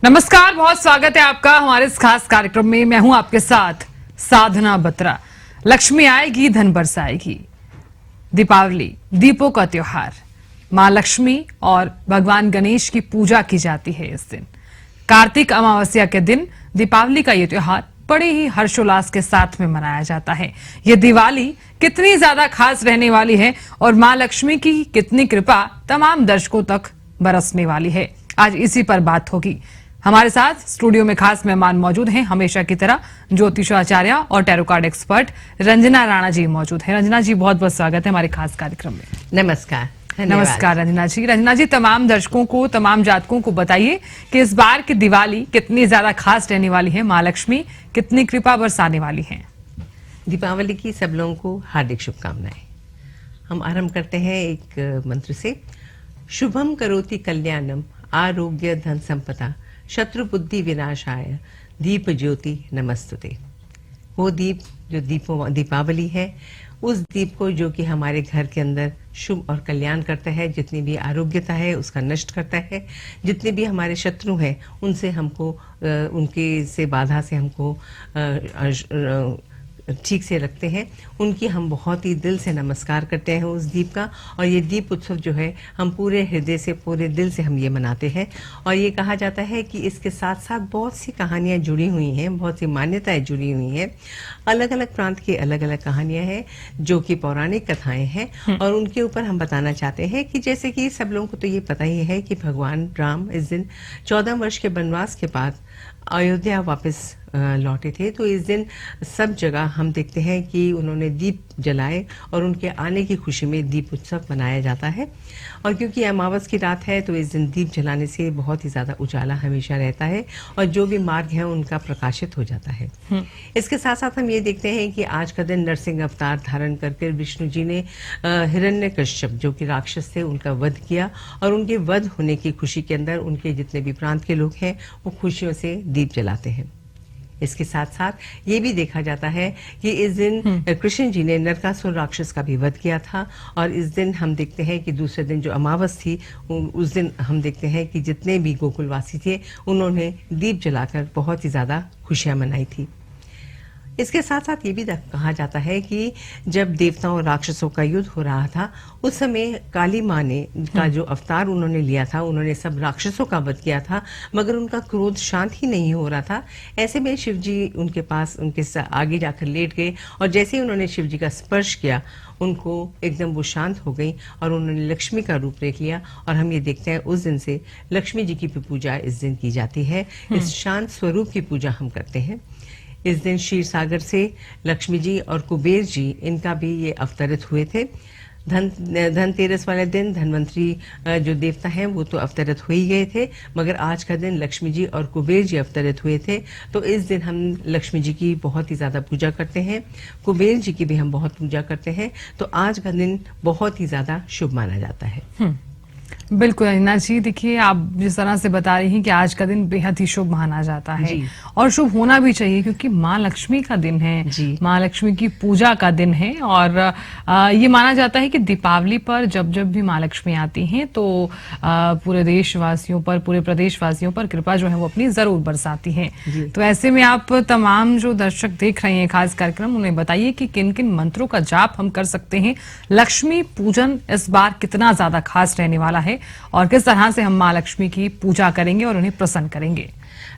नमस्कार, बहुत स्वागत है आपका हमारे इस खास कार्यक्रम में। मैं हूं आपके साथ साधना बत्रा। लक्ष्मी आएगी, धन बरसाएगी। दीपावली, दीपों का त्योहार। मां लक्ष्मी और भगवान गणेश की पूजा की जाती है इस दिन। कार्तिक अमावस्या के दिन दीपावली का ये त्योहार बड़े ही हर्षोल्लास के साथ में मनाया जाता है। ये दिवाली कितनी ज्यादा खास रहने वाली है और मां लक्ष्मी की कितनी कृपा तमाम दर्शकों तक बरसने वाली है, आज इसी पर बात होगी। हमारे साथ स्टूडियो में खास मेहमान मौजूद हैं, हमेशा की तरह ज्योतिषाचार्य और tarot card expert Ranjana Rana ji मौजूद हैं। रंजना जी, बहुत बहुत स्वागत है हमारे खास कार्यक्रम में। नमस्कार। नमस्कार रंजना जी। रंजना जी, तमाम दर्शकों को, तमाम जातकों को बताइए कि इस बार की दिवाली कितनी ज्यादा खास रहने वाली है, मां लक्ष्मी कितनी कृपा बरसाने वाली है। दीपावली की सब लोगों को हार्दिक शुभकामनाएं। हम आरंभ करते हैं एक मंत्र से। शुभम करोति कल्याणम आरोग्य धन संपदा शत्रु बुद्धि विनाशाय दीप ज्योति नमस्तुते। वो दीप जो दीपावली है, उस दीप को जो कि हमारे घर के अंदर शुभ और कल्याण करता है, जितनी भी आरोग्यता है उसका नष्ट करता है, जितने भी हमारे शत्रु हैं उनसे हमको उनके से बाधा से हमको ठीक से रखते हैं, उनकी हम बहुत ही दिल से नमस्कार करते हैं उस दीप का। और ये दीप उत्सव जो है हम पूरे हृदय से, पूरे दिल से हम ये मनाते हैं। और ये कहा जाता है कि इसके साथ साथ बहुत सी कहानियाँ जुड़ी हुई हैं, बहुत सी मान्यताएं जुड़ी हुई हैं। अलग अलग प्रांत की अलग अलग कहानियाँ हैं जो कि पौराणिक कथाएं हैं, और उनके ऊपर हम बताना चाहते हैं कि जैसे कि सब लोगों को तो ये पता ही है कि भगवान राम इस दिन 14 वर्ष के वनवास के बाद अयोध्या वापस लौटे थे। तो इस दिन सब जगह हम देखते हैं कि उन्होंने दीप जलाए और उनके आने की खुशी में दीप उत्सव मनाया जाता है। और क्योंकि अमावस की रात है तो इस दिन दीप जलाने से बहुत ही ज्यादा उजाला हमेशा रहता है और जो भी मार्ग है उनका प्रकाशित हो जाता है। इसके साथ साथ हम ये देखते हैं कि आज का दिन नरसिंह अवतार धारण करके विष्णु जी ने हिरण्यकश्यप जो कि राक्षस थे उनका वध किया, और उनके वध होने की खुशी के अंदर उनके जितने भी प्रांत के लोग हैं वो खुशियों से दीप जलाते हैं। इसके साथ साथ ये भी देखा जाता है कि इस दिन कृष्ण जी ने नरकासुर राक्षस का भी वध किया था। और इस दिन हम देखते हैं कि दूसरे दिन जो अमावस थी, उस दिन हम देखते हैं कि जितने भी गोकुलवासी थे उन्होंने दीप जलाकर बहुत ही ज्यादा खुशियां मनाई थी। इसके साथ साथ ये भी कहा जाता है कि जब देवताओं और राक्षसों का युद्ध हो रहा था, उस समय काली माँ ने का जो अवतार उन्होंने लिया था, उन्होंने सब राक्षसों का वध किया था, मगर उनका क्रोध शांत ही नहीं हो रहा था। ऐसे में शिव जी उनके पास, उनके आगे जाकर लेट गए, और जैसे ही उन्होंने शिव जी का स्पर्श किया, उनको एकदम वो शांत हो गई और उन्होंने लक्ष्मी का रूप देख लिया। और हम ये देखते हैं उस दिन से लक्ष्मी जी की पूजा इस दिन की जाती है। इस शांत स्वरूप की पूजा हम करते हैं। इस दिन क्षीर सागर से लक्ष्मी जी और कुबेर जी, इनका भी ये अवतरित हुए थे। धनतेरस वाले दिन धनवंतरी जो देवता हैं वो तो अवतरित हो ही गए थे, मगर आज का दिन लक्ष्मी जी और कुबेर जी अवतरित हुए थे। तो इस दिन हम लक्ष्मी जी की बहुत ही ज्यादा पूजा करते हैं, कुबेर जी की भी हम बहुत पूजा करते हैं। तो आज का दिन बहुत ही ज्यादा शुभ माना जाता है। बिल्कुल रंजना जी, देखिए आप जिस तरह से बता रही हैं कि आज का दिन बेहद ही शुभ माना जाता है और शुभ होना भी चाहिए, क्योंकि माँ लक्ष्मी का दिन है, माँ लक्ष्मी की पूजा का दिन है। और ये माना जाता है कि दीपावली पर जब जब भी माँ लक्ष्मी आती हैं तो पूरे देशवासियों पर, पूरे प्रदेशवासियों पर कृपा जो है वो अपनी जरूर बरसाती है। तो ऐसे में आप तमाम जो दर्शक देख रहे हैं खास कार्यक्रम, उन्हें बताइए कि किन किन मंत्रों का जाप हम कर सकते हैं। लक्ष्मी पूजन इस बार कितना ज्यादा खास रहने वाला है और किस तरह से हम मां लक्ष्मी की पूजा करेंगे और उन्हें प्रसन्न करेंगे।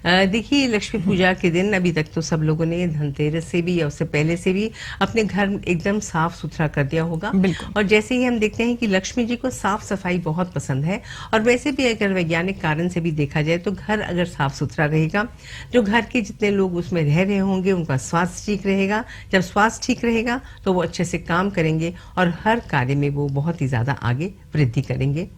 देखिए, लक्ष्मी पूजा के दिन अभी तक तो सब लोगों ने धनतेरस से भी या उससे पहले से भी अपने घर एकदम साफ सुथरा कर दिया होगा। और जैसे ही हम देखते हैं कि लक्ष्मी जी को साफ सफाई बहुत पसंद है, और वैसे भी अगर वैज्ञानिक कारण से भी देखा जाए तो घर अगर साफ सुथरा रहेगा, जो घर के जितने लोग उसमें रह रहे होंगे उनका स्वास्थ्य ठीक रहेगा। जब स्वास्थ्य ठीक रहेगा तो वो अच्छे से काम करेंगे और हर कार्य में वो बहुत ही ज्यादा आगे वृद्धि करेंगे।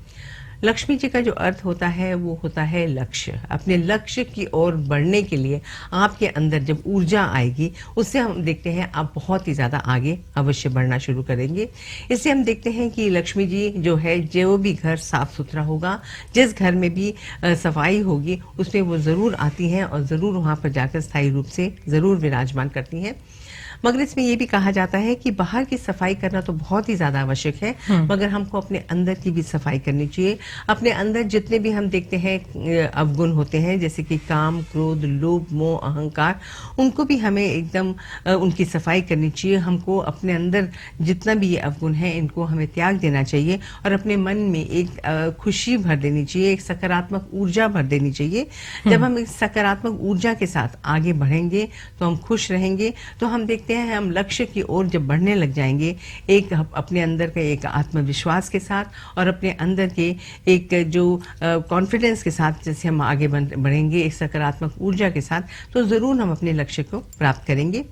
लक्ष्मी जी का जो अर्थ होता है वो होता है लक्ष्य। अपने लक्ष्य की ओर बढ़ने के लिए आपके अंदर जब ऊर्जा आएगी, उससे हम देखते हैं आप बहुत ही ज्यादा आगे अवश्य बढ़ना शुरू करेंगे। इससे हम देखते हैं कि लक्ष्मी जी जो है, जो भी घर साफ सुथरा होगा, जिस घर में भी सफाई होगी, उसमें वो जरूर आती हैं और जरूर वहां पर जाकर स्थायी रूप से जरूर विराजमान करती हैं। मगर इसमें ये भी कहा जाता है कि बाहर की सफाई करना तो बहुत ही ज्यादा आवश्यक है, मगर हमको अपने अंदर की भी सफाई करनी चाहिए। अपने अंदर जितने भी हम देखते हैं अवगुण होते हैं, जैसे कि काम, क्रोध, लोभ, मोह, अहंकार, उनको भी हमें एकदम उनकी सफाई करनी चाहिए। हमको अपने अंदर जितना भी ये अवगुण है इनको हमें त्याग देना चाहिए और अपने मन में एक खुशी भर देनी चाहिए, एक सकारात्मक ऊर्जा भर देनी चाहिए। जब हम इस सकारात्मक ऊर्जा के साथ आगे बढ़ेंगे तो हम खुश रहेंगे। तो हम देखते हैं हम लक्ष्य की ओर जब बढ़ने लग जाएंगे, एक अपने अंदर का एक आत्मविश्वास के साथ और अपने अंदर के एक जो कॉन्फिडेंस के साथ जैसे हम आगे बढ़ेंगे, एक सकारात्मक ऊर्जा के साथ, तो जरूर हम अपने लक्ष्य को प्राप्त करेंगे।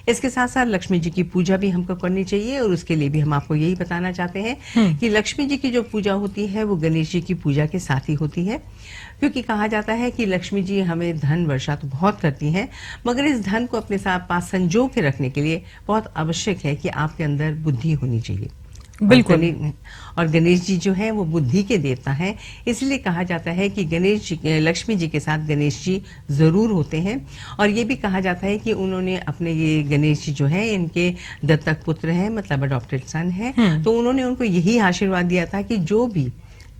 इसके साथ साथ लक्ष्मी जी की पूजा भी हमको करनी चाहिए और उसके लिए भी हम आपको यही बताना चाहते हैं कि लक्ष्मी जी की जो पूजा होती है वो गणेश जी की पूजा के साथ ही होती है, क्योंकि कहा जाता है कि लक्ष्मी जी हमें धन वर्षा तो बहुत करती हैं, मगर इस धन को अपने साथ पास संजो के रखने के लिए बहुत आवश्यक है कि आपके अंदर बुद्धि होनी चाहिए। बिल्कुल। और गणेश जी जो है वो बुद्धि के देवता हैं, इसलिए कहा जाता है कि गणेश जी, लक्ष्मी जी के साथ गणेश जी जरूर होते हैं। और ये भी कहा जाता है कि उन्होंने अपने ये गणेश जी जो है इनके दत्तक पुत्र हैं, मतलब अडॉप्टेड सन है, तो उन्होंने उनको यही आशीर्वाद दिया था कि जो भी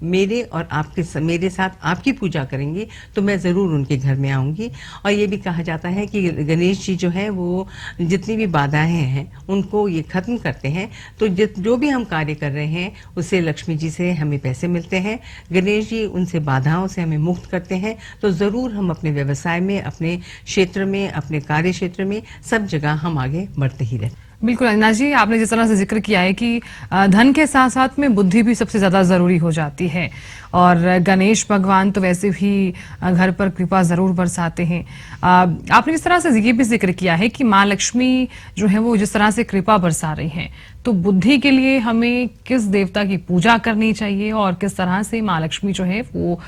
मेरे और आपके मेरे साथ आपकी पूजा करेंगे तो मैं जरूर उनके घर में आऊंगी। और ये भी कहा जाता है कि गणेश जी जो है वो जितनी भी बाधाएं हैं उनको ये खत्म करते हैं। तो जो भी हम कार्य कर रहे हैं उससे लक्ष्मी जी से हमें पैसे मिलते हैं, गणेश जी उनसे बाधाओं से हमें मुक्त करते हैं। तो जरूर हम अपने व्यवसाय में, अपने क्षेत्र में, अपने कार्य क्षेत्र में, सब जगह हम आगे बढ़ते ही रहते हैं। बिल्कुल अनिता जी, आपने जिस तरह से जिक्र किया है कि धन के साथ साथ में बुद्धि भी सबसे ज्यादा जरूरी हो जाती है और गणेश भगवान तो वैसे भी घर पर कृपा जरूर बरसाते हैं। आपने जिस तरह से ये भी जिक्र किया है कि माँ लक्ष्मी जो है वो जिस तरह से कृपा बरसा रही हैं, तो बुद्धि के लिए हमें किस देवता की पूजा करनी चाहिए और किस तरह से माँ लक्ष्मी जो है वो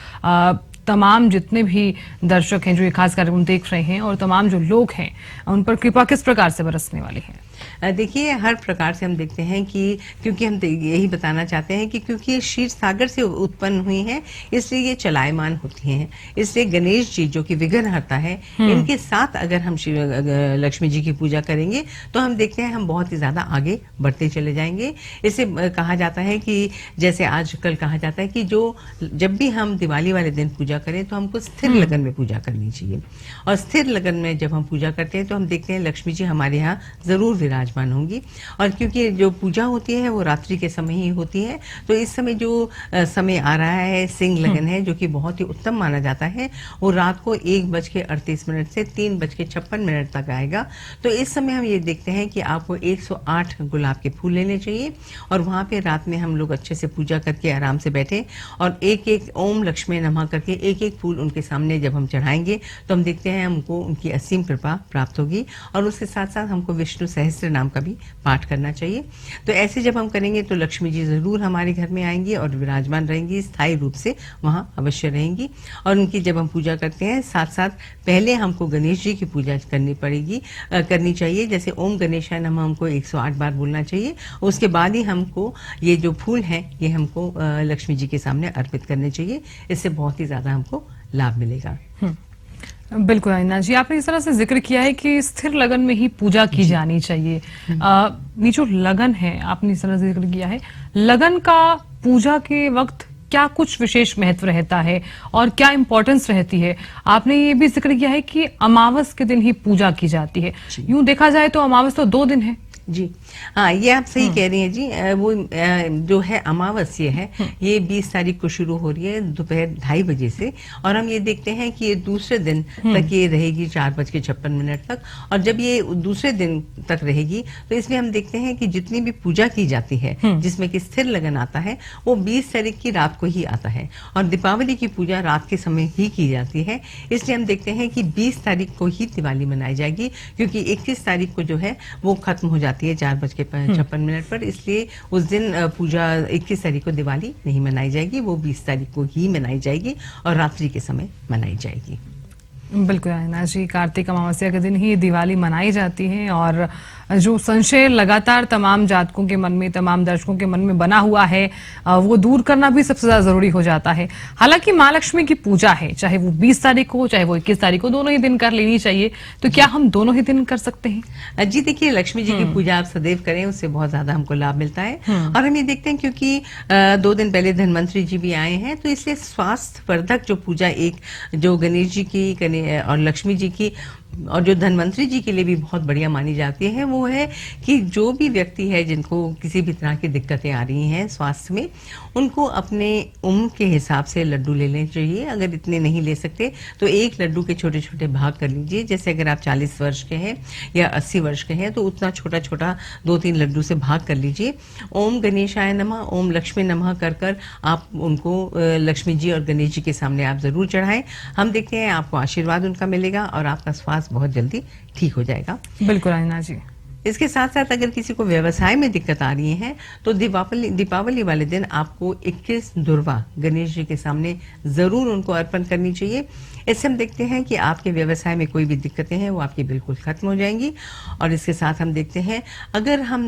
तमाम जितने भी दर्शक हैं जो ये खास कार्यक्रम देख रहे हैं और तमाम जो लोग हैं उन पर कृपा किस प्रकार से बरसने वाली है? देखिए, हर प्रकार से हम देखते हैं कि क्योंकि हम यही बताना चाहते हैं कि क्योंकि ये क्षीर सागर से उत्पन्न हुई हैं, इसलिए ये चलायमान होती हैं। इसलिए गणेश जी जो कि विघ्नहर्ता है, इनके साथ अगर हम लक्ष्मी जी की पूजा करेंगे तो हम देखते हैं हम बहुत ही ज्यादा आगे बढ़ते चले जाएंगे। इसे कहा जाता है कि जैसे आजकल कहा जाता है कि जब भी हम दिवाली वाले दिन पूजा करें तो हमको स्थिर लगन में पूजा करनी चाहिए। और स्थिर लगन में जब हम पूजा करते हैं तो हम देखते हैं लक्ष्मी जी हमारे यहाँ जरूर विराजमान होंगी। और क्योंकि जो पूजा होती है वो रात्रि के समय ही होती है, तो इस समय जो समय आ रहा है सिंह लगन है, जो कि बहुत ही उत्तम माना जाता है, वो रात को 1:38 से 3:56 तक आएगा। तो इस समय हम ये देखते हैं कि आपको 108 गुलाब के फूल लेने चाहिए और वहां पे रात में हम लोग अच्छे से पूजा करके आराम से बैठे और एक एक ओम लक्ष्मी नमः करके एक एक फूल उनके सामने जब हम चढ़ाएंगे तो हम देखते हैं हमको उनकी असीम कृपा प्राप्त होगी। और उसके साथ साथ हमको विष्णु सहस्त्र नाम का भी पाठ करना चाहिए। तो ऐसे जब हम करेंगे तो लक्ष्मी जी जरूर हमारे घर में आएंगी और विराजमान रहेंगी, स्थायी रूप से वहां अवश्य रहेंगी। और उनकी जब हम पूजा करते हैं साथ साथ पहले हमको गणेश जी की पूजा करनी चाहिए। जैसे ओम गणेशाय नमः हमको 108 बार बोलना चाहिए। उसके बाद ही हमको ये जो फूल हैं ये हमको लक्ष्मी जी के सामने अर्पित करने चाहिए। इससे बहुत ही ज्यादा हमको लाभ मिलेगा। बिल्कुल अनिता जी, आपने इस तरह से जिक्र किया है कि स्थिर लगन में ही पूजा की जानी चाहिए। ये जो लगन है, आपने इस तरह से जिक्र किया है, लगन का पूजा के वक्त क्या कुछ विशेष महत्व रहता है और क्या इंपॉर्टेंस रहती है? आपने ये भी जिक्र किया है कि अमावस के दिन ही पूजा की जाती है। यूं देखा जाए तो अमावस तो 2 दिन है। जी हाँ, ये आप सही कह रही हैं जी। वो जो है अमावस्या है, ये 20 तारीख को शुरू हो रही है दोपहर 2:30 बजे से और हम ये देखते हैं कि ये दूसरे दिन तक ये रहेगी 4:56 तक। और जब ये दूसरे दिन तक रहेगी तो इसमें हम देखते हैं कि जितनी भी पूजा की जाती है जिसमें कि स्थिर लगन आता है वो 20 तारीख की रात को ही आता है और दीपावली की पूजा रात के समय ही की जाती है। इसलिए हम देखते हैं कि 20 तारीख को ही दिवाली मनाई जाएगी, क्योंकि 21 तारीख को जो है वो खत्म हो जाती है 4:56 पर। इसलिए उस दिन पूजा 21 तारीख को दिवाली नहीं मनाई जाएगी, वो 20 तारीख को ही मनाई जाएगी और रात्रि के समय मनाई जाएगी। बिल्कुल आयना जी, कार्तिक अमावस्या के दिन ही दिवाली मनाई जाती है और जो संशय लगातार तमाम जातकों के मन में, तमाम दर्शकों के मन में बना हुआ है, वो दूर करना भी सबसे ज्यादा जरूरी हो जाता है। हालांकि माँ लक्ष्मी की पूजा है, चाहे वो 20 तारीख हो चाहे वो 21 तारीख हो, दोनों ही दिन कर लेनी चाहिए। तो क्या हम दोनों ही दिन कर सकते हैं? जी देखिए, लक्ष्मी जी की पूजा आप सदैव करें, उससे बहुत ज्यादा हमको लाभ मिलता है। और हम ये देखते हैं क्योंकि 2 दिन पहले धनवंतरी जी भी आए हैं, तो इसलिए स्वास्थ्य वर्धक जो पूजा एक जो गणेश जी की और लक्ष्मी जी की और जो धनवंतरी जी के लिए भी बहुत बढ़िया मानी जाती है, वो है कि जो भी व्यक्ति है जिनको किसी भी तरह की दिक्कतें आ रही हैं स्वास्थ्य में, उनको अपने उम्र के हिसाब से लड्डू ले लेने चाहिए। अगर इतने नहीं ले सकते तो एक लड्डू के छोटे छोटे भाग कर लीजिए। जैसे अगर आप 40 वर्ष के हैं या 80 वर्ष के हैं तो उतना छोटा छोटा 2-3 लड्डू से भाग कर लीजिए। ओम गणेशाय नमः, ओम लक्ष्मी नमः कर कर आप उनको लक्ष्मी जी और गणेश जी के सामने आप जरूर चढ़ाएं। हम देखते हैं आपको आशीर्वाद उनका मिलेगा और आपका स्वास्थ्य बहुत जल्दी ठीक हो जाएगा। बिल्कुल आयना जी। इसके साथ साथ अगर किसी को व्यवसाय में दिक्कत आ रही है तो दीपावली वाले दिन आपको 21 दुर्वा गणेश जी के सामने जरूर उनको अर्पण करनी चाहिए। इससे हम देखते हैं कि आपके व्यवसाय में कोई भी दिक्कतें हैं वो आपकी बिल्कुल खत्म हो जाएंगी। और इसके साथ हम देखते हैं अगर हम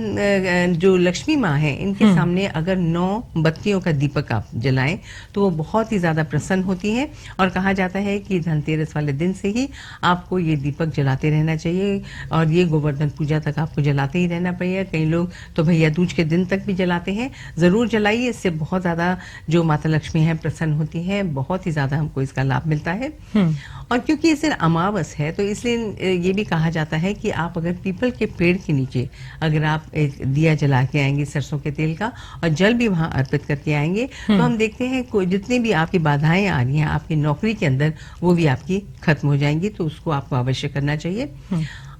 जो लक्ष्मी माँ है इनके सामने अगर 9 बत्तियों का दीपक आप जलाएं तो वो बहुत ही ज्यादा प्रसन्न होती है। और कहा जाता है कि धनतेरस वाले दिन से ही आपको ये दीपक जलाते रहना चाहिए और ये गोवर्धन पूजा तक आपको जलाते ही रहना पड़ेगा। कई लोग तो भैया दूज के दिन तक भी जलाते हैं, जरूर जलाइए। इससे बहुत ज्यादा जो माता लक्ष्मी है प्रसन्न होती है, बहुत ही ज्यादा हमको इसका लाभ मिलता है। और क्योंकि इस दिन अमावस है तो इसलिए ये भी कहा जाता है कि आप अगर पीपल के पेड़ के नीचे अगर आप एक दिया जला के आएंगे सरसों के तेल का और जल भी वहां अर्पित करके आएंगे तो हम देखते हैं कोई जितनी भी आपकी बाधाएं आ रही हैं आपकी नौकरी के अंदर वो भी आपकी खत्म हो जाएंगी। तो उसको आपको अवश्य करना चाहिए।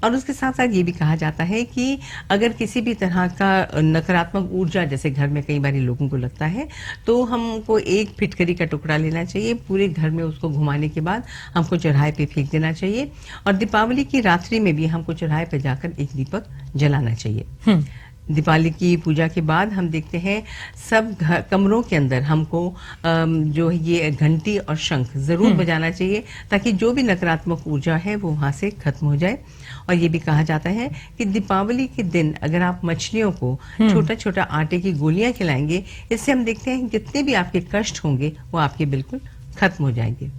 और उसके साथ साथ ये भी कहा जाता है कि अगर किसी भी तरह का नकारात्मक ऊर्जा जैसे घर में कई बार लोगों को लगता है तो हमको एक फिटकरी का टुकड़ा लेना चाहिए। पूरे घर में उसको घुमाने के बाद हमको चौराहे पे फेंक देना चाहिए। और दीपावली की रात्रि में भी हमको चौराहे पे जाकर एक दीपक जलाना चाहिए। दीपावली की पूजा के बाद हम देखते हैं सब कमरों के अंदर हमको जो ये घंटी और शंख जरूर बजाना चाहिए ताकि जो भी नकारात्मक ऊर्जा है वो वहां से खत्म हो जाए। और ये भी कहा जाता है कि दीपावली के दिन अगर आप मछलियों को छोटा छोटा आटे की गोलियां खिलाएंगे, इससे हम देखते हैं जितने भी आपके कष्ट होंगे वो आपके बिल्कुल खत्म हो जाएंगे।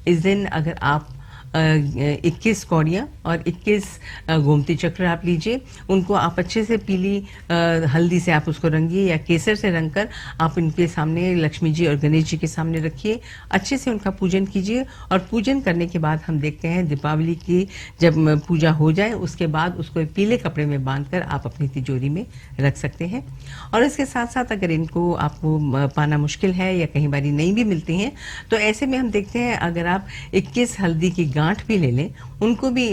इस दिन अगर आप 21 कौड़ियाँ और 21 गोमती चक्र आप लीजिए, उनको आप अच्छे से पीली हल्दी से आप उसको रंगिए या केसर से रंगकर आप इनके सामने लक्ष्मी जी और गणेश जी के सामने रखिए। अच्छे से उनका पूजन कीजिए और पूजन करने के बाद हम देखते हैं दीपावली की जब पूजा हो जाए उसके बाद उसको पीले कपड़े में बांधकर आप अपनी तिजोरी में रख सकते हैं। और इसके साथ साथ अगर इनको आपको पाना मुश्किल है या कहीं बारी नहीं भी मिलती हैं तो ऐसे में हम देखते हैं अगर आप 21 हल्दी की गांठ भी ले लें, उनको भी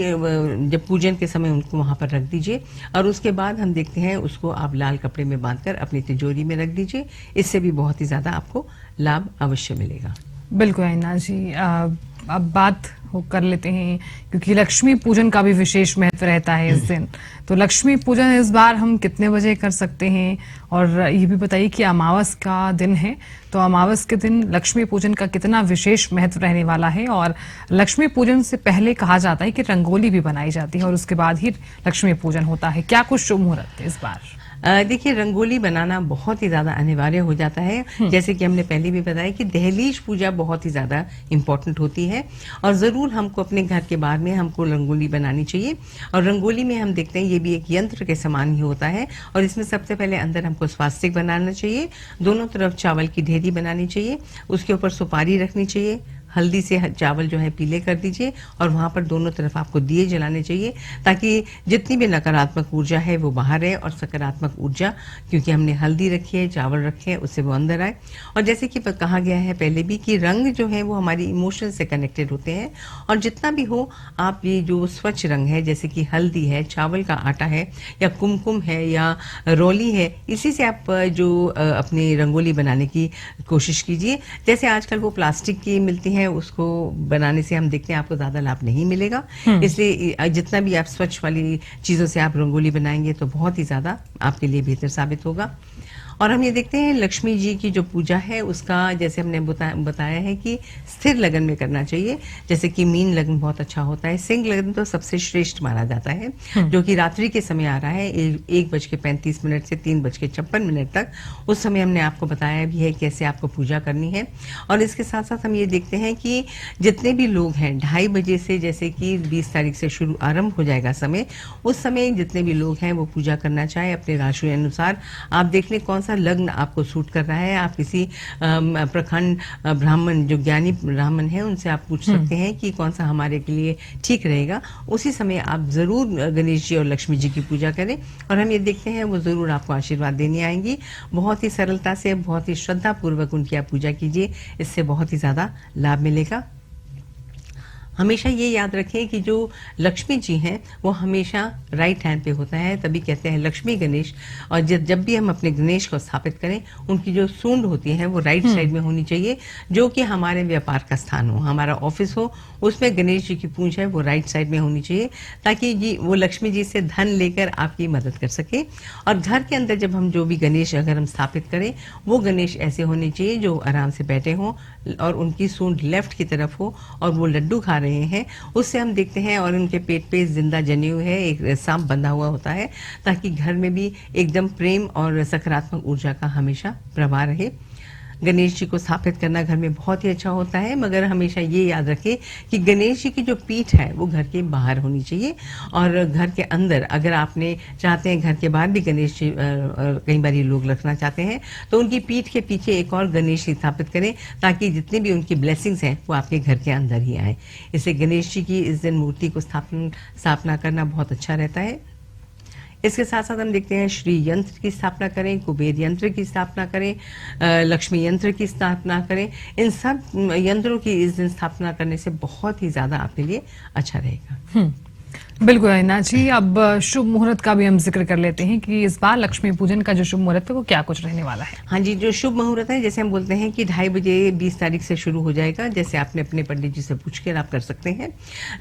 जब पूजन के समय उनको वहां पर रख दीजिए और उसके बाद हम देखते हैं उसको आप लाल कपड़े में बांधकर अपनी तिजोरी में रख दीजिए। इससे भी बहुत ही ज्यादा आपको लाभ अवश्य मिलेगा। बिल्कुल आयना जी। अब बात कर लेते हैं क्योंकि लक्ष्मी पूजन का भी विशेष महत्व रहता है इस दिन। तो लक्ष्मी पूजन इस बार हम कितने बजे कर सकते हैं और ये भी बताइए कि अमावस का दिन है तो अमावस के दिन लक्ष्मी पूजन का कितना विशेष महत्व रहने वाला है। और लक्ष्मी पूजन से पहले कहा जाता है कि रंगोली भी बनाई जाती है और उसके बाद ही लक्ष्मी पूजन होता है। क्या कुछ शुभ मुहूर्त है इस बार? देखिए, रंगोली बनाना बहुत ही ज्यादा अनिवार्य हो जाता है। जैसे कि हमने पहले भी बताया कि दहलीज पूजा बहुत ही ज्यादा इम्पोर्टेंट होती है और जरूर हमको अपने घर के बाहर में हमको रंगोली बनानी चाहिए। और रंगोली में हम देखते हैं ये भी एक यंत्र के समान ही होता है और इसमें सबसे पहले अंदर हमको स्वास्तिक बनाना चाहिए, दोनों तरफ चावल की ढेरी बनानी चाहिए, उसके ऊपर सुपारी रखनी चाहिए, हल्दी से चावल जो है पीले कर दीजिए और वहां पर दोनों तरफ आपको दिए जलाने चाहिए ताकि जितनी भी नकारात्मक ऊर्जा है वो बाहर है और सकारात्मक ऊर्जा, क्योंकि हमने हल्दी रखी है, चावल रखे हैं, उससे वो अंदर आए। और जैसे कि कहा गया है पहले भी कि रंग जो है वो हमारी इमोशन से कनेक्टेड होते हैं और जितना भी हो आप ये जो स्वच्छ रंग है जैसे कि हल्दी है, चावल का आटा है या कुमकुम है या रोली है, इसी से आप जो अपनी रंगोली बनाने की कोशिश कीजिए। जैसे आजकल वो प्लास्टिक की मिलती है उसको बनाने से हम देखते हैं आपको ज्यादा लाभ नहीं मिलेगा। इसलिए जितना भी आप स्वच्छ वाली चीजों से आप रंगोली बनाएंगे तो बहुत ही ज्यादा आपके लिए बेहतर साबित होगा। और हम ये देखते हैं लक्ष्मी जी की जो पूजा है उसका जैसे हमने बताया है कि स्थिर लगन में करना चाहिए। जैसे कि मीन लगन बहुत अच्छा होता है, सिंह लगन तो सबसे श्रेष्ठ माना जाता है, जो कि रात्रि के समय आ रहा है 1:35 से 3:56 तक। उस समय हमने आपको बताया भी है कैसे आपको पूजा करनी है। और इसके साथ साथ हम ये देखते हैं कि जितने भी लोग हैं 2:30 बजे से, जैसे कि 20 तारीख से शुरू आरंभ हो जाएगा समय, उस समय जितने भी लोग हैं वो पूजा करना चाहे अपने राशि अनुसार। आप देख लें कौन सा लग्न आपको सूट कर रहा है। आप किसी प्रखंड ब्राह्मण जो ज्ञानी ब्राह्मण है उनसे आप पूछ सकते हैं कि कौन सा हमारे के लिए ठीक रहेगा। उसी समय आप जरूर गणेश जी और लक्ष्मी जी की पूजा करें और हम ये देखते हैं वो जरूर आपको आशीर्वाद देने आएंगी। बहुत ही सरलता से, बहुत ही श्रद्धा पूर्वक उनकी आप पूजा कीजिए, इससे बहुत ही ज्यादा लाभ मिलेगा। हमेशा ये याद रखें कि जो लक्ष्मी जी हैं वो हमेशा राइट हैंड पे होता है, तभी कहते हैं लक्ष्मी गणेश। और जब भी हम अपने गणेश को स्थापित करें उनकी जो सूंड होती है वो राइट साइड में होनी चाहिए, जो कि हमारे व्यापार का स्थान हो, हमारा ऑफिस हो, उसमें गणेश जी की पूंछ है वो राइट साइड में होनी चाहिए, ताकि वो लक्ष्मी जी से धन लेकर आपकी मदद कर सके। और घर के अंदर जब हम जो भी गणेश अगर हम स्थापित करें वो गणेश ऐसे होने चाहिए जो आराम से बैठे हों और उनकी सूंड लेफ्ट की तरफ हो और वो लड्डू खा रहे हैं। उससे हम देखते हैं, और उनके पेट पे जिंदा जनेऊ है, एक सांप बंधा हुआ होता है, ताकि घर में भी एकदम प्रेम और सकारात्मक ऊर्जा का हमेशा प्रवाह रहे। गणेश जी को स्थापित करना घर में बहुत ही अच्छा होता है, मगर हमेशा ये याद रखें कि गणेश जी की जो पीठ है वो घर के बाहर होनी चाहिए। और घर के अंदर अगर आपने चाहते हैं घर के बाहर भी गणेश जी कई बार ये लोग रखना चाहते हैं तो उनकी पीठ के पीछे एक और गणेश जी स्थापित करें, ताकि जितनी भी उनकी ब्लेसिंग्स हैं वो आपके घर के अंदर ही आए। इससे गणेश जी की इस दिन मूर्ति को स्थापना करना बहुत अच्छा रहता है। इसके साथ साथ हम देखते हैं श्री यंत्र की स्थापना करें, कुबेर यंत्र की स्थापना करें, लक्ष्मी यंत्र की स्थापना करें। इन सब यंत्रों की इस दिन स्थापना करने से बहुत ही ज्यादा आपके लिए अच्छा रहेगा। बिल्कुल अनिता जी, अब शुभ मुहूर्त का भी हम जिक्र कर लेते हैं कि इस बार लक्ष्मी पूजन का जो शुभ मुहूर्त है वो क्या कुछ रहने वाला है। हाँ जी, जो शुभ मुहूर्त है जैसे हम बोलते हैं कि 2:30 बजे 20 तारीख से शुरू हो जाएगा। जैसे आपने अपने पंडित जी से पूछ कर आप कर सकते हैं,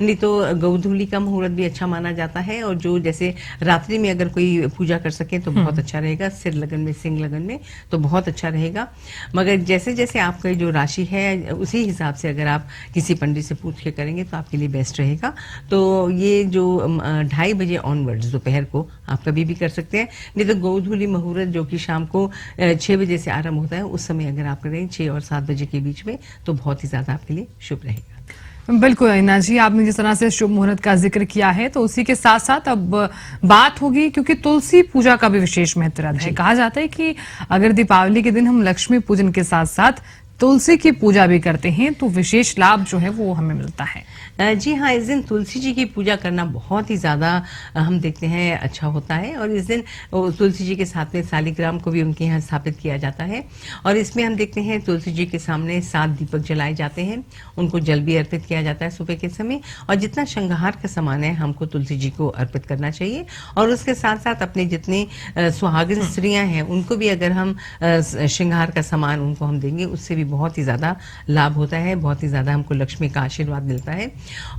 नहीं तो गौधूली का मुहूर्त भी अच्छा माना जाता है। और जो जैसे रात्रि में अगर कोई पूजा कर सके तो बहुत अच्छा रहेगा, सिर लगन में, सिंह लगन में तो बहुत अच्छा रहेगा। मगर जैसे जैसे आपका जो राशि है उसी हिसाब से अगर आप किसी पंडित से पूछ के करेंगे तो आपके लिए बेस्ट रहेगा। तो ये जो 2:30 बजे ऑनवर्ड्स दोपहर को आप कभी भी कर सकते हैं, नहीं तो गोधूली मुहूर्त जो कि शाम को 6 बजे से आरंभ होता है, उस समय अगर आप करें 6 और 7 बजे के बीच में तो बहुत ही ज्यादा आपके लिए शुभ रहेगा। बिल्कुल अनिता जी, आपने जिस तरह से शुभ मुहूर्त का जिक्र किया है तो उसी के साथ साथ अब बात होगी, क्योंकि तुलसी पूजा का भी विशेष महत्व है। कहा जाता है कि अगर दीपावली के दिन हम लक्ष्मी पूजन के साथ साथ तुलसी की पूजा भी करते हैं तो विशेष लाभ जो है वो हमें मिलता है। जी हाँ, इस दिन तुलसी जी की पूजा करना बहुत ही ज्यादा हम देखते हैं अच्छा होता है। और इस दिन तुलसी जी के साथ में शालिग्राम को भी उनके यहाँ स्थापित किया जाता है। और इसमें हम देखते हैं तुलसी जी के सामने 7 दीपक जलाए जाते हैं, उनको जल भी अर्पित किया जाता है सुबह के समय। और जितना श्रृंगार का सामान है हमको तुलसी जी को अर्पित करना चाहिए। और उसके साथ साथ अपने जितने सुहागिन स्त्रियां हैं उनको भी अगर हम श्रृंगार का सामान उनको हम देंगे, उससे भी बहुत ही ज्यादा लाभ होता है, बहुत ही ज्यादा हमको लक्ष्मी का आशीर्वाद मिलता है।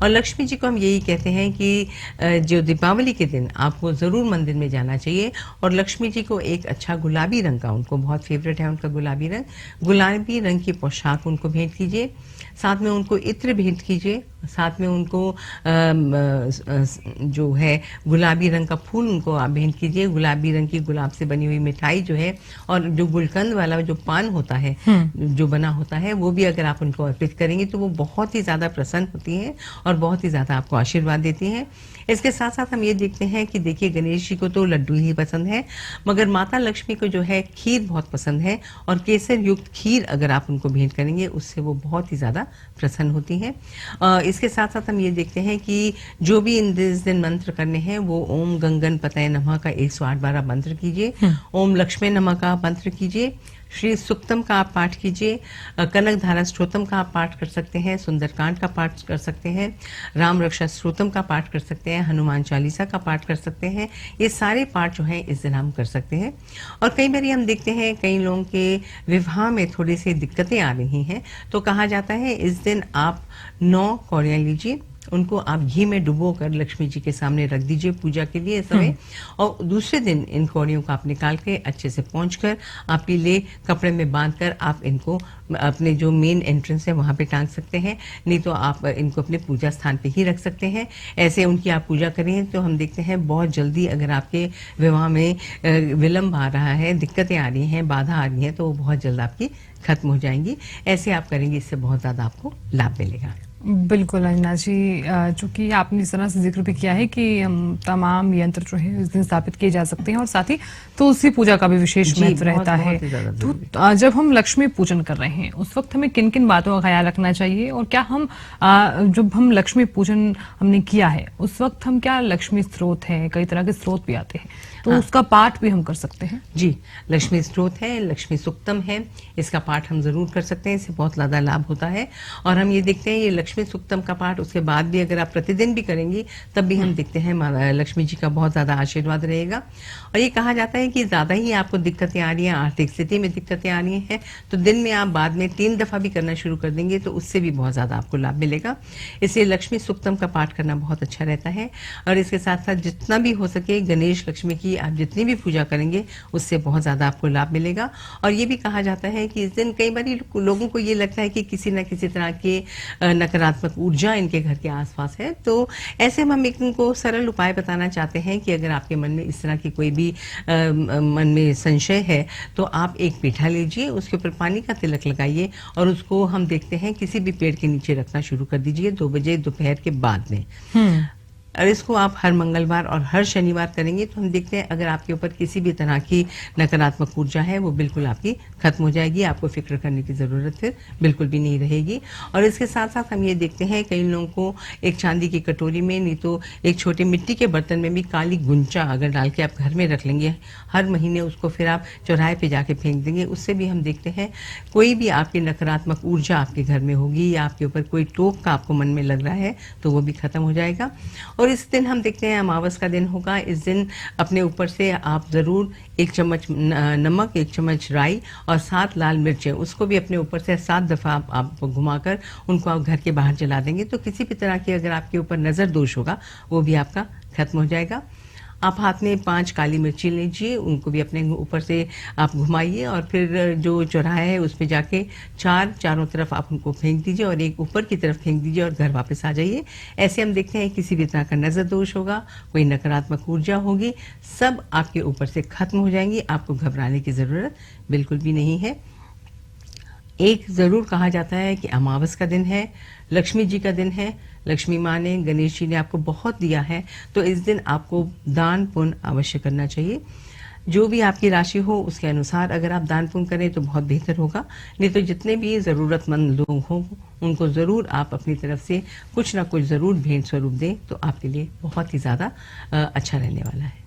और लक्ष्मी जी को हम यही कहते हैं कि जो दीपावली के दिन आपको जरूर मंदिर में जाना चाहिए और लक्ष्मी जी को एक अच्छा गुलाबी रंग का, उनको बहुत फेवरेट है उनका गुलाबी रंग की पोशाक उनको भेंट कीजिए, साथ में उनको इत्र भेंट कीजिए, साथ में उनको जो है गुलाबी रंग का फूल उनको आप भेंट कीजिए, गुलाबी रंग की गुलाब से बनी हुई मिठाई जो है और जो गुलकंद वाला जो पान होता है जो बना होता है वो भी अगर आप उनको अर्पित करेंगे तो वो बहुत ही ज्यादा प्रसन्न होती हैं और बहुत ही ज्यादा आपको आशीर्वाद देती हैं। इसके साथ साथ हम ये देखते हैं कि देखिए गणेश जी को तो लड्डू ही पसंद है, मगर माता लक्ष्मी को जो है खीर बहुत पसंद है और केसर युक्त खीर अगर आप उनको भेंट करेंगे उससे वो बहुत ही ज्यादा प्रसन्न होती हैं। इसके साथ साथ हम ये देखते हैं कि जो भी इस दिन मंत्र करने हैं वो ओम गंगन पतये नमः का 108 बार मंत्र कीजिए, ओम लक्ष्मी नमः का मंत्र कीजिए, श्री सुक्तम का आप पाठ कीजिए, कनक धारा स्त्रोतम का आप पाठ कर सकते हैं, सुंदरकांड का पाठ कर सकते हैं, राम रक्षा स्त्रोतम का पाठ कर सकते हैं, हनुमान चालीसा का पाठ कर सकते हैं। ये सारे पाठ जो है इस दिन हम कर सकते हैं। और कई बार हम देखते हैं कई लोगों के विवाह में थोड़ी सी दिक्कतें आ रही हैं, तो कहा जाता है इस दिन आप 9 कौड़ियाँ लीजिए उनको आप घी में डुबो कर लक्ष्मी जी के सामने रख दीजिए पूजा के लिए इस समय। और दूसरे दिन इन कौड़ियों को आप निकाल के अच्छे से पोंछ कर आप पीले कपड़े में बांध कर आप इनको अपने जो मेन एंट्रेंस है वहां पे टांग सकते हैं, नहीं तो आप इनको अपने पूजा स्थान पे ही रख सकते हैं। ऐसे उनकी आप पूजा करें तो हम देखते हैं बहुत जल्दी अगर आपके विवाह में विलंब आ रहा है, दिक्कतें आ रही हैं, बाधा आ रही है, तो वो बहुत जल्द आपकी खत्म हो जाएंगी। ऐसे आप करेंगे, इससे बहुत ज्यादा आपको लाभ मिलेगा। बिल्कुल अंजना जी, चूंकि आपने इस तरह से जिक्र भी किया है कि हम तमाम यंत्र जो है इस दिन स्थापित किए जा सकते हैं और साथ ही तुलसी पूजा का भी विशेष महत्व रहता है। तो जब हम लक्ष्मी पूजन कर रहे हैं उस वक्त हमें किन किन बातों का ख्याल रखना चाहिए, और क्या हम जब हम लक्ष्मी पूजन हमने किया है उस वक्त हम क्या लक्ष्मी स्रोत है, कई तरह के स्रोत भी आते हैं, तो उसका पाठ भी हम कर सकते हैं? जी, लक्ष्मी स्रोत है, लक्ष्मी सुक्तम है, इसका पाठ हम जरूर कर सकते हैं, इससे बहुत ज्यादा लाभ होता है। और हम ये देखते हैं ये लक्ष्मी सुक्तम का पाठ उसके बाद भी अगर आप प्रतिदिन भी करेंगी तब भी हम देखते हैं लक्ष्मी जी का बहुत ज्यादा आशीर्वाद रहेगा। और ये कहा जाता है कि ज्यादा ही आपको दिक्कतें आ रही हैं, आर्थिक स्थिति में दिक्कतें आ रही हैं, तो दिन में आप बाद में 3 दफा भी करना शुरू कर देंगे तो उससे भी बहुत ज्यादा आपको लाभ मिलेगा। इसलिए लक्ष्मी सुक्तम का पाठ करना बहुत अच्छा रहता है। और इसके साथ साथ जितना भी हो सके गणेश लक्ष्मी की आप जितनी भी पूजा करेंगे उससे बहुत ज्यादा आपको लाभ मिलेगा। और ये भी कहा जाता है कि इस दिन कई बार लोगों को ये लगता है कि किसी न किसी तरह के नकारात्मक ऊर्जा इनके घर के आसपास है, तो ऐसे में हम इनको सरल उपाय बताना चाहते हैं कि अगर आपके मन में इस तरह की कोई भी मन में संशय है तो आप एक पीठा लीजिए, उसके ऊपर पानी का तिलक लगाइए और उसको हम देखते हैं किसी भी पेड़ के नीचे रखना शुरू कर दीजिए 2 बजे दोपहर के बाद में। और इसको आप हर मंगलवार और हर शनिवार करेंगे तो हम देखते हैं अगर आपके ऊपर किसी भी तरह की नकारात्मक ऊर्जा है वो बिल्कुल आपकी खत्म हो जाएगी, आपको फिक्र करने की जरूरत फिर बिल्कुल भी नहीं रहेगी। और इसके साथ साथ हम ये देखते हैं कई लोगों को एक चांदी की कटोरी में, नहीं तो एक छोटे मिट्टी के बर्तन में भी काली गुंचा अगर डाल के आप घर में रख लेंगे, हर महीने उसको फिर आप चौराहे पे जाके फेंक देंगे, उससे भी हम देखते हैं कोई भी आपकी नकारात्मक ऊर्जा आपके घर में होगी या आपके ऊपर कोई टोक का आपको मन में लग रहा है तो वो भी खत्म हो जाएगा। और इस दिन हम देखते हैं अमावस का दिन होगा, इस दिन अपने ऊपर से आप जरूर 1 चम्मच नमक, 1 चम्मच राई और 7 लाल मिर्चें उसको भी अपने ऊपर से 7 दफा आप घुमाकर उनको आप घर के बाहर जला देंगे तो किसी भी तरह की अगर आपके ऊपर नजर दोष होगा वो भी आपका खत्म हो जाएगा। आप हाथ में 5 काली मिर्ची लीजिए, उनको भी अपने ऊपर से आप घुमाइए और फिर जो चौराहा है उस पर जाके चारों तरफ आप उनको फेंक दीजिए और एक ऊपर की तरफ फेंक दीजिए और घर वापस आ जाइए। ऐसे हम देखते हैं किसी भी तरह का नजर दोष होगा, कोई नकारात्मक ऊर्जा होगी, सब आपके ऊपर से खत्म हो जाएंगी, आपको घबराने की जरूरत बिल्कुल भी नहीं है। एक जरूर कहा जाता है कि अमावस का दिन है, लक्ष्मी जी का दिन है, लक्ष्मी माँ ने, गणेश जी ने आपको बहुत दिया है, तो इस दिन आपको दान पुण्य अवश्य करना चाहिए। जो भी आपकी राशि हो उसके अनुसार अगर आप दान पुण्य करें तो बहुत बेहतर होगा, नहीं तो जितने भी जरूरतमंद लोग हों उनको जरूर आप अपनी तरफ से कुछ ना कुछ जरूर भेंट स्वरूप दें तो आपके लिए बहुत ही ज्यादा अच्छा रहने वाला है।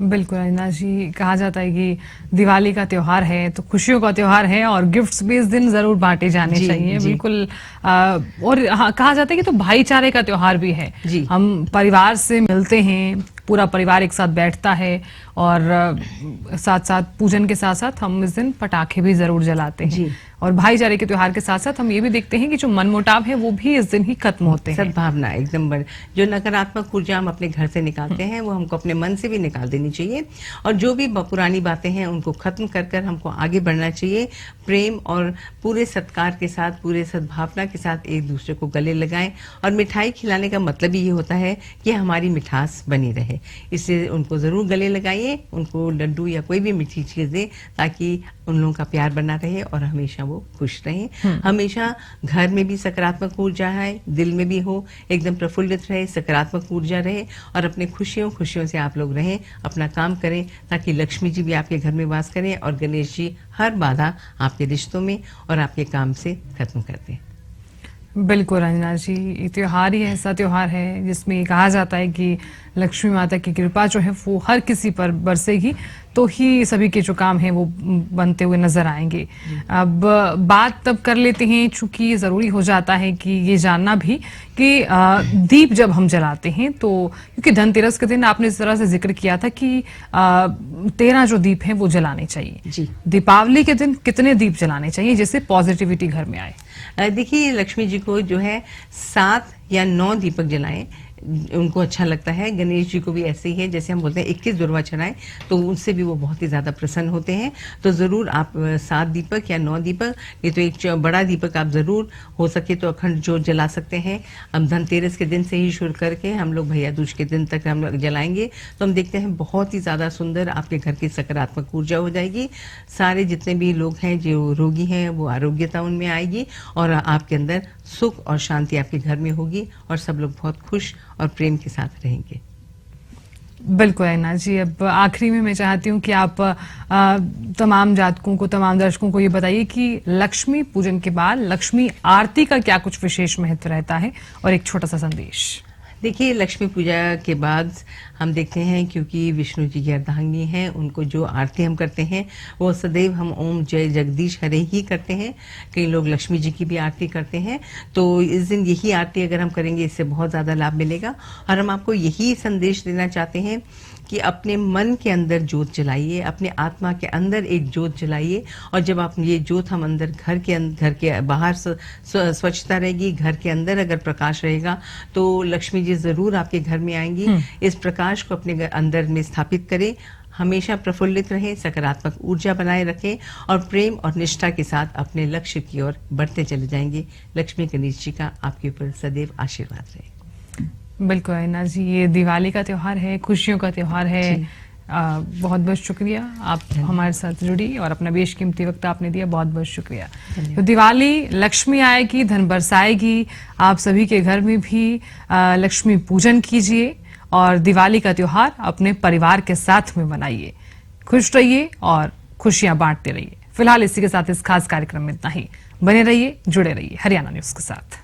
बिल्कुल अंजना जी, कहा जाता है कि दिवाली का त्योहार है तो खुशियों का त्योहार है और गिफ्ट्स भी इस दिन जरूर बांटे जाने चाहिए। बिल्कुल। और हाँ, कहा जाता है कि तो भाईचारे का त्योहार भी है। हम परिवार से मिलते हैं, पूरा परिवार एक साथ बैठता है और साथ साथ पूजन के साथ साथ हम इस दिन पटाखे भी जरूर जलाते हैं। और भाईचारे के त्योहार के साथ साथ हम ये भी देखते हैं कि जो मनमुटाव है वो भी इस दिन ही खत्म होते हैं। सद्भावना एकदम जो नकारात्मक ऊर्जा हम अपने घर से निकालते हैं वो हमको अपने मन से भी निकाल देनी चाहिए और जो भी पुरानी बातें हैं उनको खत्म कर कर हमको आगे बढ़ना चाहिए। प्रेम और पूरे सत्कार के साथ, पूरे सद्भावना के साथ एक दूसरे को गले लगाएं। और मिठाई खिलाने का मतलब ही ये होता है कि हमारी मिठास बनी रहे, इसलिए उनको जरूर गले लगाइए, उनको लड्डू या कोई भी मीठी चीज दें ताकि उन लोगों का प्यार बना रहे और हमेशा वो खुश रहें। हमेशा घर में भी सकारात्मक ऊर्जा है, दिल में भी हो, एकदम प्रफुल्लित रहे, सकारात्मक ऊर्जा रहे और अपने खुशियों से आप लोग रहें, अपना काम करें ताकि लक्ष्मी जी भी आपके घर में वास करें और गणेश जी हर बाधा आपके रिश्तों में और आपके काम से खत्म कर दें। बिल्कुल अंजना जी, त्योहार ही ऐसा त्योहार है जिसमें कहा जाता है कि लक्ष्मी माता की कृपा जो है वो हर किसी पर बरसेगी तो ही सभी के जो काम हैं वो बनते हुए नजर आएंगे। अब बात तब कर लेते हैं, चूंकि जरूरी हो जाता है कि ये जानना भी कि दीप जब हम जलाते हैं तो, क्योंकि धनतेरस के दिन आपने इस तरह से जिक्र किया था कि 13 जो दीप हैं वो जलाने चाहिए। दीपावली के दिन कितने दीप जलाने चाहिए जिससे पॉजिटिविटी घर में आए? देखिए, लक्ष्मी जी को जो है 7 या 9 दीपक जलाएं, उनको अच्छा लगता है। गणेश जी को भी ऐसे ही है, जैसे हम बोलते हैं 21 दुर्वा चढ़ाएं, तो उनसे भी वो बहुत ही ज्यादा प्रसन्न होते हैं। तो जरूर आप 7 दीपक या 9 दीपक, ये तो एक बड़ा दीपक आप जरूर हो सके तो अखंड ज्योत जला सकते हैं। हम धनतेरस के दिन से ही शुरू करके हम लोग भैया दूज के दिन तक हम लोग जलाएंगे, तो हम देखते हैं बहुत ही ज्यादा सुंदर आपके घर की सकारात्मक ऊर्जा हो जाएगी। सारे जितने भी लोग हैं जो रोगी हैं वो आरोग्यता उनमें आएगी और आपके अंदर सुख और शांति आपके घर में होगी और सब लोग बहुत खुश और प्रेम के साथ रहेंगे। बिल्कुल ऐना जी, अब आखिरी में मैं चाहती हूँ कि आप तमाम जातकों को, तमाम दर्शकों को ये बताइए कि लक्ष्मी पूजन के बाद लक्ष्मी आरती का क्या कुछ विशेष महत्व रहता है और एक छोटा सा संदेश। देखिए, लक्ष्मी पूजा के बाद हम देखते हैं, क्योंकि विष्णु जी की अर्धांगिनी हैं, उनको जो आरती हम करते हैं वो सदैव हम ओम जय जगदीश हरे ही करते हैं। कई लोग लक्ष्मी जी की भी आरती करते हैं, तो इस दिन यही आरती अगर हम करेंगे इससे बहुत ज़्यादा लाभ मिलेगा। और हम आपको यही संदेश देना चाहते हैं कि अपने मन के अंदर ज्योत जलाइए, अपने आत्मा के अंदर एक ज्योत जलाइए, और जब आप ये ज्योत हम अंदर घर के बाहर स्वच्छता रहेगी, घर के अंदर अगर प्रकाश रहेगा तो लक्ष्मी जी जरूर आपके घर में आएंगी। इस प्रकाश को अपने अंदर में स्थापित करें, हमेशा प्रफुल्लित रहें, सकारात्मक ऊर्जा बनाए रखें और प्रेम और निष्ठा के साथ अपने लक्ष्य की ओर बढ़ते चले जाएंगे। लक्ष्मी गणेश जी का आपके ऊपर सदैव आशीर्वाद रहे। बिल्कुल ऐना जी, ये दिवाली का त्योहार है, खुशियों का त्योहार है। बहुत बहुत शुक्रिया, आप हमारे साथ जुड़ी और अपना बेशकीमती वक्त आपने दिया, बहुत बहुत शुक्रिया। तो दिवाली लक्ष्मी आएगी, धन बरसाएगी, आप सभी के घर में भी लक्ष्मी पूजन कीजिए और दिवाली का त्योहार अपने परिवार के साथ में मनाइए। खुश रहिए और खुशियां बांटते रहिए। फिलहाल इसी के साथ इस खास कार्यक्रम में इतना ही। बने रहिए, जुड़े रहिए हरियाणा न्यूज के साथ।